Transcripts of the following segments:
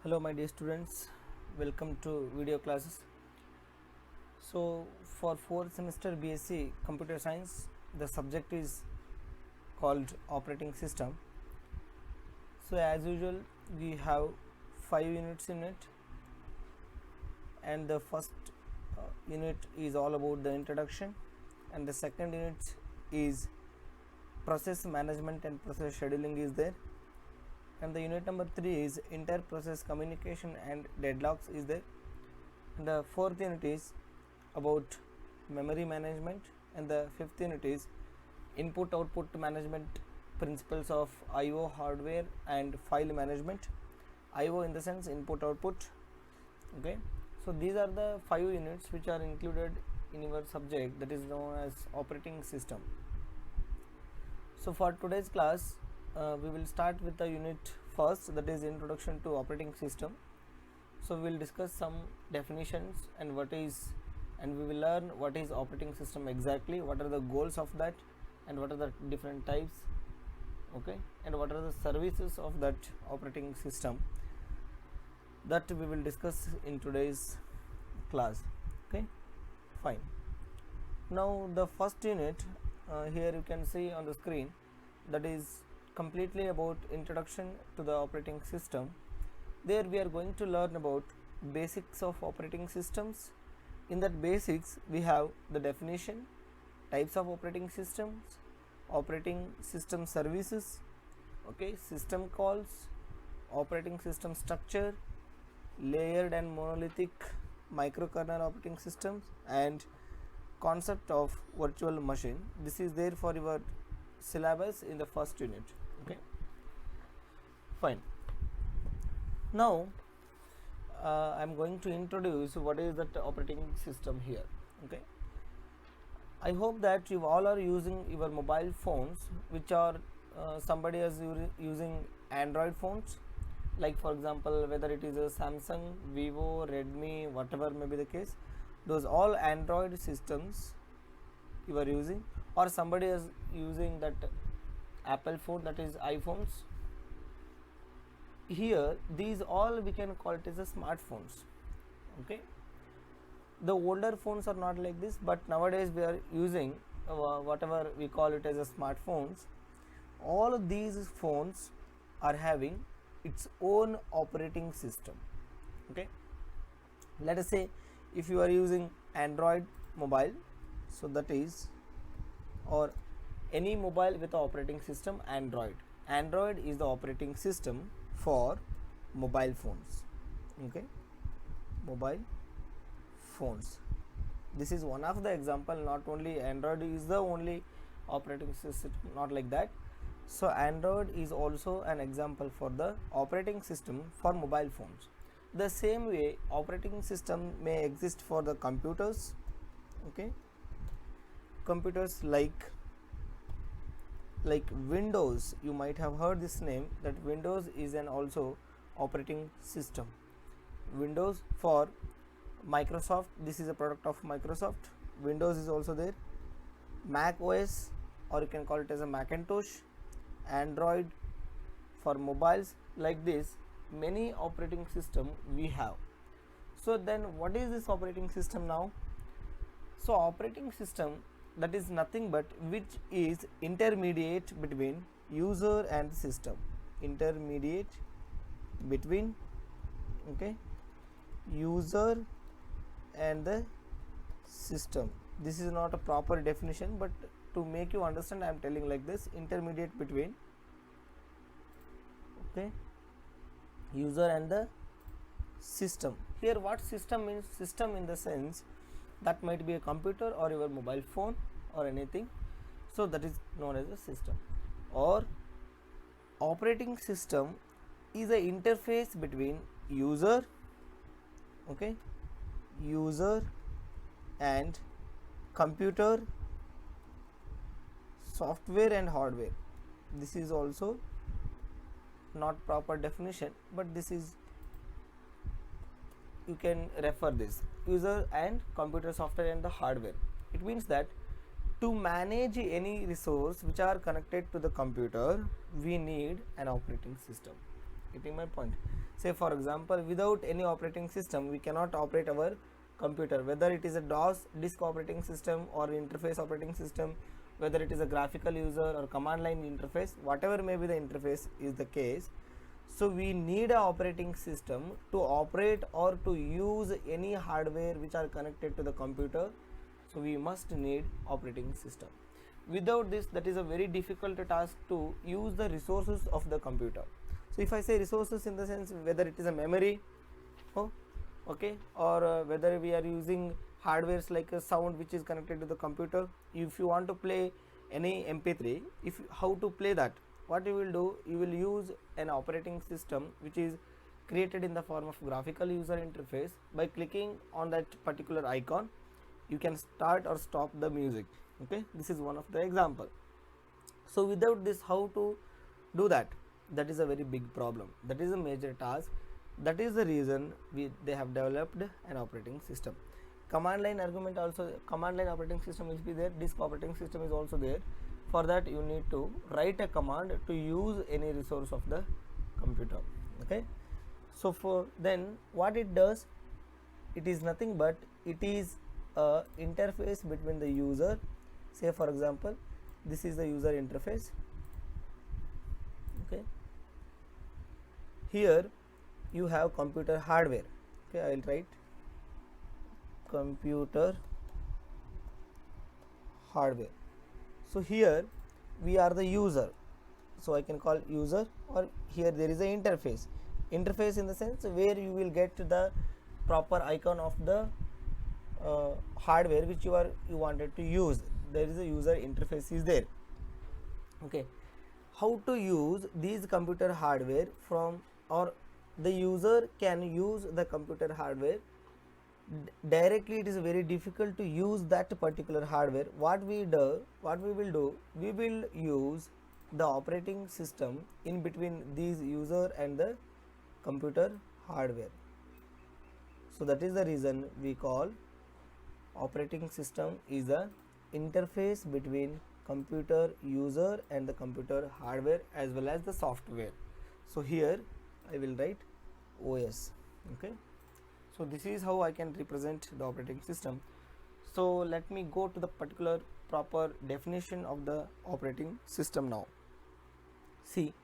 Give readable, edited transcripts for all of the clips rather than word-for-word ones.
Hello my dear students, welcome to video classes. So for 4th semester BSc Computer Science, the subject is called operating system. So as usual we have 5 units in it, and the first unit is all about the introduction, and the second unit is process management and process scheduling is there, and the unit number 3 is inter-process communication and deadlocks is there, and the fourth unit is about memory management, and the fifth unit is input output management, principles of IO hardware and file management. IO in the sense input output. Okay, so these are the 5 units which are included in your subject, that is known as operating system. So for today's class we will start with the unit first, that is introduction to operating system. So we will discuss some definitions and we will learn what is operating system exactly, what are the goals of that, and what are the different types, okay, and what are the services of that operating system, that we will discuss in today's class. Okay, fine. Now the first unit, here you can see on the screen, that is completely about introduction to the operating system. There we are going to learn about basics of operating systems. In that basics we have the definition, types of operating systems, operating system services, okay, system calls, operating system structure, layered and monolithic microkernel operating systems, and concept of virtual machine. This is there for your syllabus in the first unit. Okay, fine. Now I am going to introduce what is that operating system here. Okay, I hope that you all are using your mobile phones, which are somebody is using Android phones, like for example whether it is a Samsung, Vivo, Redmi, whatever may be the case, those all Android systems you are using, or somebody is using that Apple phone, that is iPhones. Here these all we can call it as a smartphones. Okay, the older phones are not like this, but nowadays we are using whatever we call it as a smartphones. All of these phones are having its own operating system. Okay, let us say if you are using Android mobile, so that is, or any mobile with operating system Android is the operating system for mobile phones. Okay, mobile phones, this is one of the example. Not only Android is the only operating system, not like that. So Android is also an example for the operating system for mobile phones. The same way operating system may exist for the computers. Okay, computers like Windows, you might have heard this name, that Windows is an also operating system. Windows for Microsoft, this is a product of Microsoft. Windows is also there. Mac OS, or you can call it as a Macintosh. Android for mobiles, like this many operating system we have. So then what is this operating system now? So operating system, that is nothing but which is intermediate between user and system. Intermediate between, okay, user and the system. This is not a proper definition, but to make you understand I am telling like this: intermediate between, okay, user and the system. Here what system means? System in the sense that might be a computer or your mobile phone or anything, so that is known as a system. Or operating system is a interface between user, okay, user and computer, software and hardware. This is also not proper definition, but this is, you can refer this, user and computer, software and the hardware. It means that to manage any resource which are connected to the computer, we need an operating system. Getting my point? Say for example, without any operating system we cannot operate our computer, whether it is a DOS disk operating system or interface operating system, whether it is a graphical user or command line interface, whatever may be the interface is the case. So we need a operating system to operate or to use any hardware which are connected to the computer. So we must need operating system. Without this, that is a very difficult task to use the resources of the computer. So if I say resources in the sense whether it is a memory, okay, or whether we are using hardwares like a sound which is connected to the computer. If you want to play any mp3, if how to play that, what you will do, you will use an operating system which is created in the form of graphical user interface. By clicking on that particular icon, you can start or stop the music. Okay, this is one of the example. So without this, how to do that? That is a very big problem. That is a major task. That is the reason they have developed an operating system. Command line argument also, command line operating system will be there, disk operating system is also there. For that you need to write a command to use any resource of the computer. Okay, so for then what it does, it is nothing but it is a interface between the user. Say for example, this is the user interface. Okay, here you have computer hardware. Okay, I will write computer hardware. So here we are the user, so I can call user, or here there is a interface. Interface in the sense where you will get the proper icon of the hardware which you wanted to use. There is a user interface is there. Okay, how to use these computer hardware from, or the user can use the computer hardware directly. It is very difficult to use that particular hardware. What we will do, we will use the operating system in between these user and the computer hardware. So that is the reason we call operating system is a interface between computer user and the computer hardware as well as the software. So here I will write OS. Okay, so this is how I can represent the operating system. So let me go to the particular proper definition of the operating system now. See,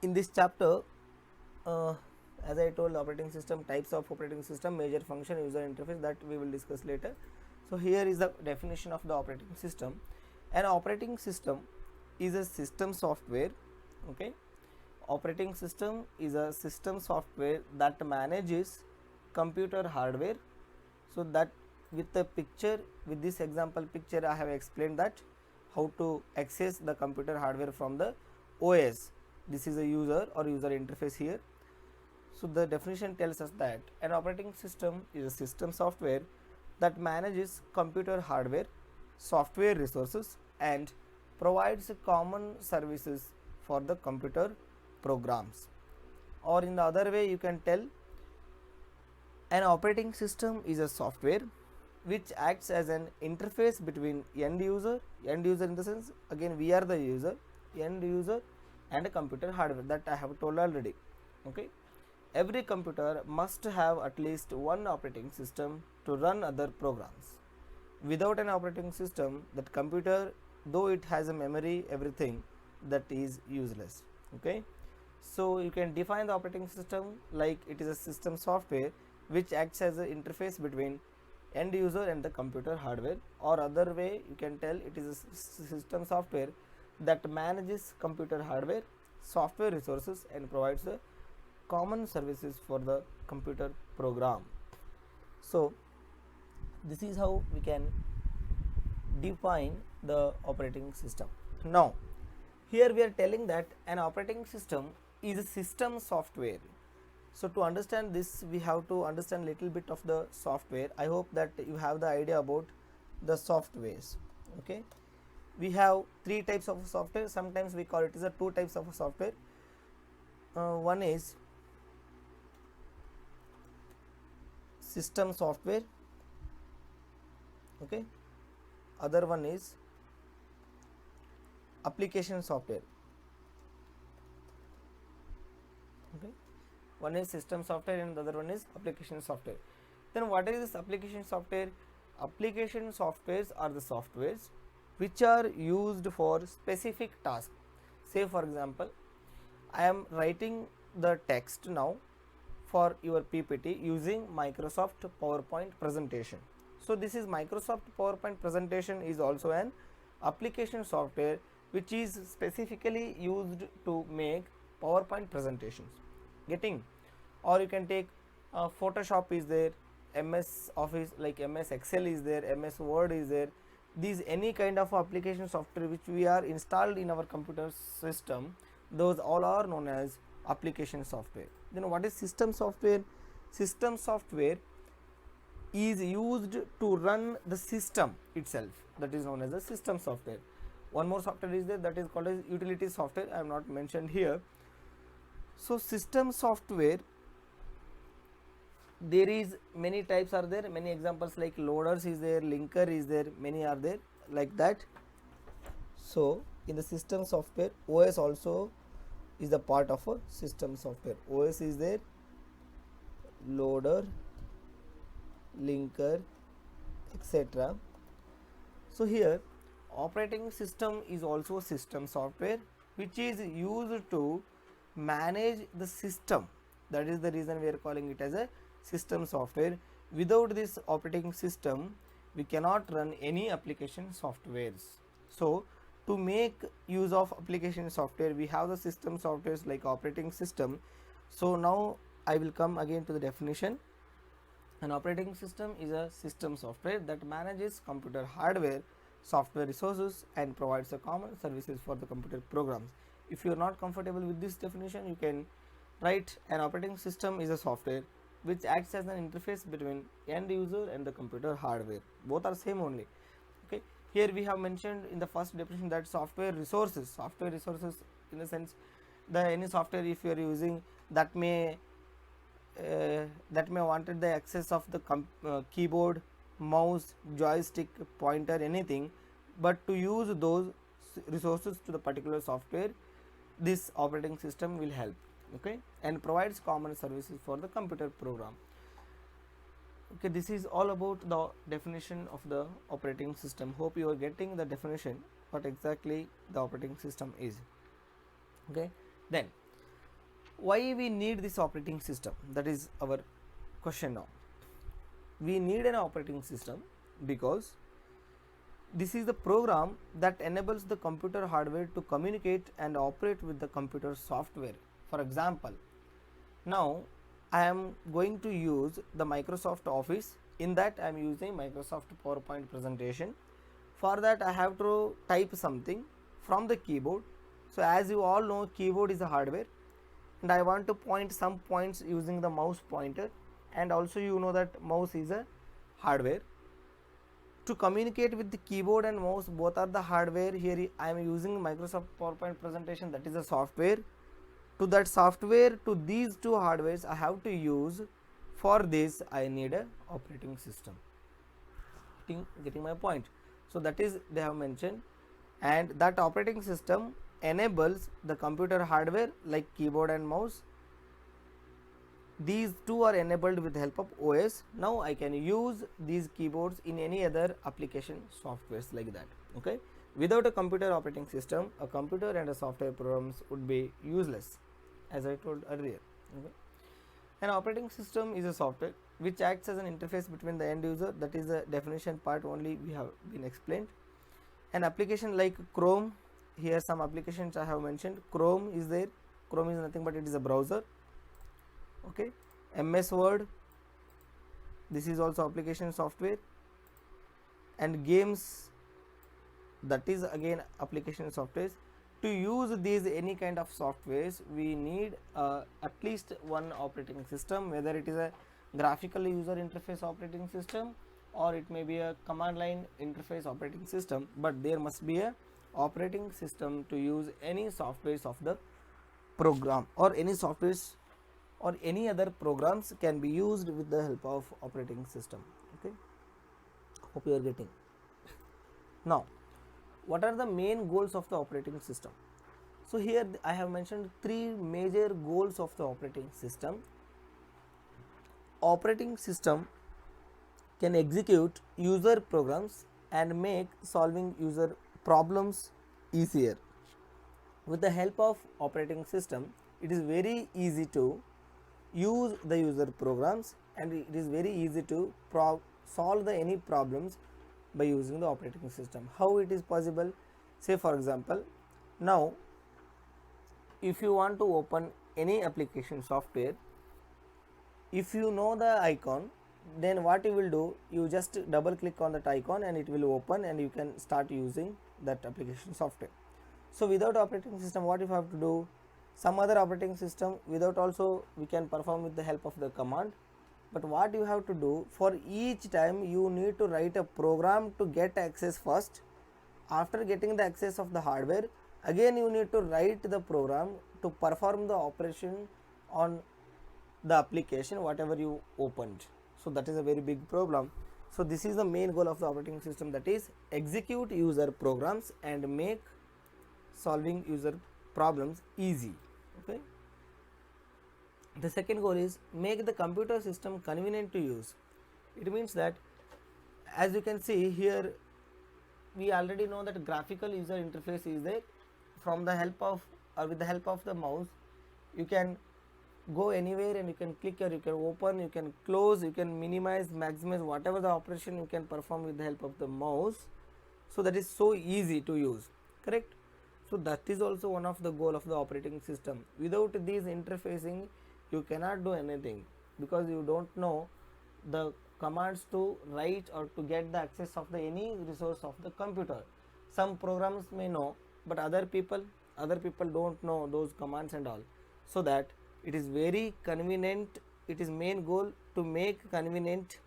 in this chapter, as I told, operating system, types of operating system, major function, user interface, that we will discuss later. So here is the definition of the operating system. An operating system is a system software. Okay, operating system is a system software that manages computer hardware. So that with the picture, with this example picture, I have explained that how to access the computer hardware from the OS. This is a user or user interface here. So the definition tells us that an operating system is a system software that manages computer hardware, software resources, and provides common services for the computer programs. Or in the other way, you can tell an operating system is a software which acts as an interface between end user in the sense, again we are the user, end user, and a computer hardware, that I have told already. Okay, every computer must have at least one operating system to run other programs. Without an operating system, that computer, though it has a memory, everything, that is useless. Okay, so you can define the operating system like it is a system software which acts as an interface between end user and the computer hardware, or other way you can tell it is a system software that manages computer hardware, software resources, and provides the common services for the computer program. So this is how we can define the operating system. Now here we are telling that an operating system is a system software. So to understand this, we have to understand little bit of the software. I hope that you have the idea about the softwares. Okay, we have three types of software. Sometimes we call it as a two types of software. One is system software. Okay, other one is application software. Okay, one is system software and the other one is application software. Then what is this application software? Application softwares are the softwares which are used for specific tasks. Say for example, I am writing the text now for your PPT using Microsoft PowerPoint presentation. So this is Microsoft PowerPoint presentation is also an application software which is specifically used to make PowerPoint presentations. Getting? Or you can take Photoshop is there, MS Office like MS Excel is there, MS Word is there. These any kind of application software which we are installed in our computer system, those all are known as application software. Then what is system software? System software is used to run the system itself, that is known as the system software. One more software is there, that is called as utility software. I have not mentioned here. So system software, there is many types are there, many examples like loaders is there, linker is there, many are there like that. So in the system software, OS also is the part of a system software. OS is there, loader, linker, etc. So here operating system is also system software which is used to manage the system. That is the reason we are calling it as a system software. Without this operating system we cannot run any application softwares. So to make use of application software we have the system softwares like operating system. So now I will come again to the definition. An operating system is a system software that manages computer hardware, software resources and provides a common services for the computer programs. If you are not comfortable with this definition, you can write an operating system is a software which acts as an interface between end user and the computer hardware. Both are same only. Okay, here we have mentioned in the first definition that software resources in the sense the any software if you are using that may wanted the access of the keyboard, mouse, joystick, pointer, anything, but to use those resources to the particular software, this operating system will help. Okay, and provides common services for the computer program. Okay, this is all about the definition of the operating system. Hope you are getting the definition what exactly the operating system is. Okay, then why we need this operating system? That is our question now. We need an operating system because this is the program that enables the computer hardware to communicate and operate with the computer software. For example, now I am going to use the Microsoft Office. In that I am using Microsoft PowerPoint presentation. For that I have to type something from the keyboard. So as you all know, keyboard is a hardware and I want to point some points using the mouse pointer, and also you know that mouse is a hardware. To communicate with the keyboard and mouse, both are the hardware. Here I am using Microsoft PowerPoint presentation, that is a software. To that software, to these two hardwares I have to use. For this I need a operating system. Getting my point? So that is they have mentioned, and that operating system enables the computer hardware like keyboard and mouse. These two are enabled with the help of OS. Now I can use these keyboards in any other application softwares like that. Okay, without a computer operating system, a computer and a software programs would be useless, as I told earlier. Okay, an operating system is a software which acts as an interface between the end user. That is the definition part only we have been explained. An application like Chrome, here some applications I have mentioned. Chrome is there. Chrome is nothing but it is a browser. Okay, MS Word, this is also application software, and games, that is again application softwares. To use these any kind of softwares we need at least one operating system, whether it is a graphical user interface operating system or it may be a command line interface operating system, but there must be a operating system to use any softwares of the program, or any softwares or any other programs can be used with the help of operating system. Okay, hope you are getting. Now what are the main goals of the operating system? So here I have mentioned three major goals of the operating system. Operating system can execute user programs and make solving user problems easier. With the help of operating system, it is very easy to use the user programs, and it is very easy to solve any problems by using the operating system. How it is possible? Say for example, now if you want to open any application software, if you know the icon, then what you will do, you just double click on that icon and it will open and you can start using that application software. So without operating system, what you have to do? Some other operating system without also we can perform with the help of the command. But what you have to do, for each time you need to write a program to get access first. After getting the access of the hardware, again you need to write the program to perform the operation on the application whatever you opened. So that is a very big problem. So this is the main goal of the operating system, that is execute user programs and make solving user problems easy. Okay. The second goal is make the computer system convenient to use. It means that, as you can see here, we already know that graphical user interface is there. From the help of or with the help of the mouse, you can go anywhere and you can click here, you can open, you can close, you can minimize, maximize, whatever the operation you can perform with the help of the mouse. So that is so easy to use, correct? So that is also one of the goal of the operating system. Without this interfacing, you cannot do anything, because you don't know the commands to write or to get the access of the any resource of the computer. Some programs may know, but other people don't know those commands and all. So that it is very convenient, it is main goal to make convenient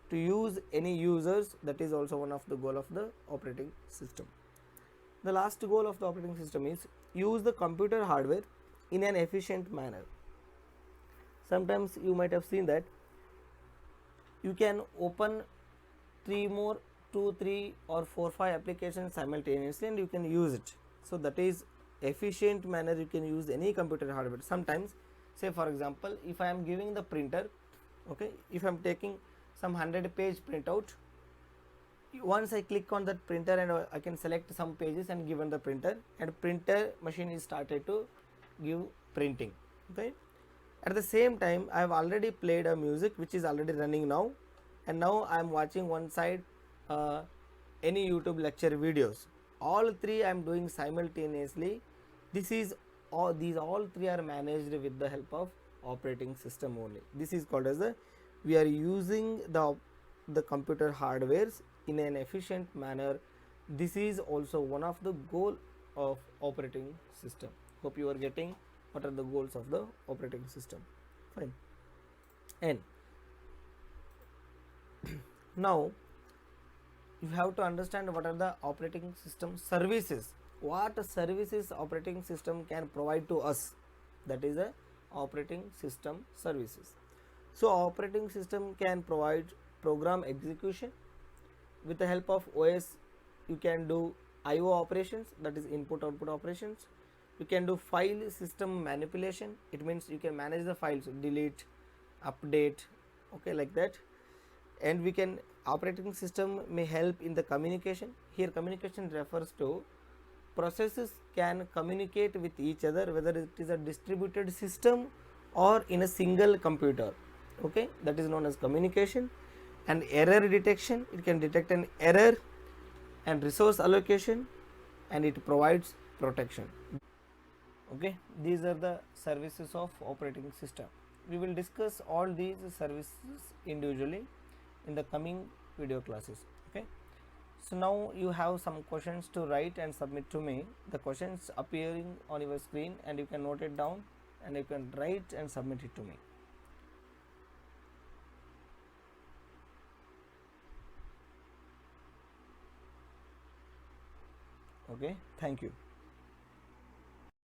to use any users. That is also one of the goal of the operating system. The last goal of the operating system is use the computer hardware in an efficient manner. Sometimes you might have seen that you can open 2, 3 or 4, 5 applications simultaneously and you can use it. So that is efficient manner you can use any computer hardware. Sometimes, say for example, if I am giving the printer, okay, if I am taking some 100-page printout, once I click on that printer and I can select some pages and given the printer, and printer machine is started to give printing. Okay, at the same time I have already played a music which is already running now, and now I am watching one side any YouTube lecture videos. All three I am doing simultaneously. These all three are managed with the help of operating system only. This is called as we are using the computer hardwares in an efficient manner. This is also one of the goal of operating system. Hope you are getting what are the goals of the operating system. Fine. And now you have to understand what are the operating system services. What services operating system can provide to us, that is a operating system services. So operating system can provide program execution. With the help of OS, you can do IO operations, that is input output operations. You can do file system manipulation. It means you can manage the files, delete, update, okay, like that. And we can operating system may help in the communication. Here communication refers to processes can communicate with each other, whether it is a distributed system or in a single computer. Okay, that is known as communication. And error detection, it can detect an error, and resource allocation, and it provides protection. Okay, these are the services of operating system. We will discuss all these services individually in the coming video classes. Okay, so now you have some questions to write and submit to me. The questions appearing on your screen, and you can note it down and you can write and submit it to me. Okay, thank you.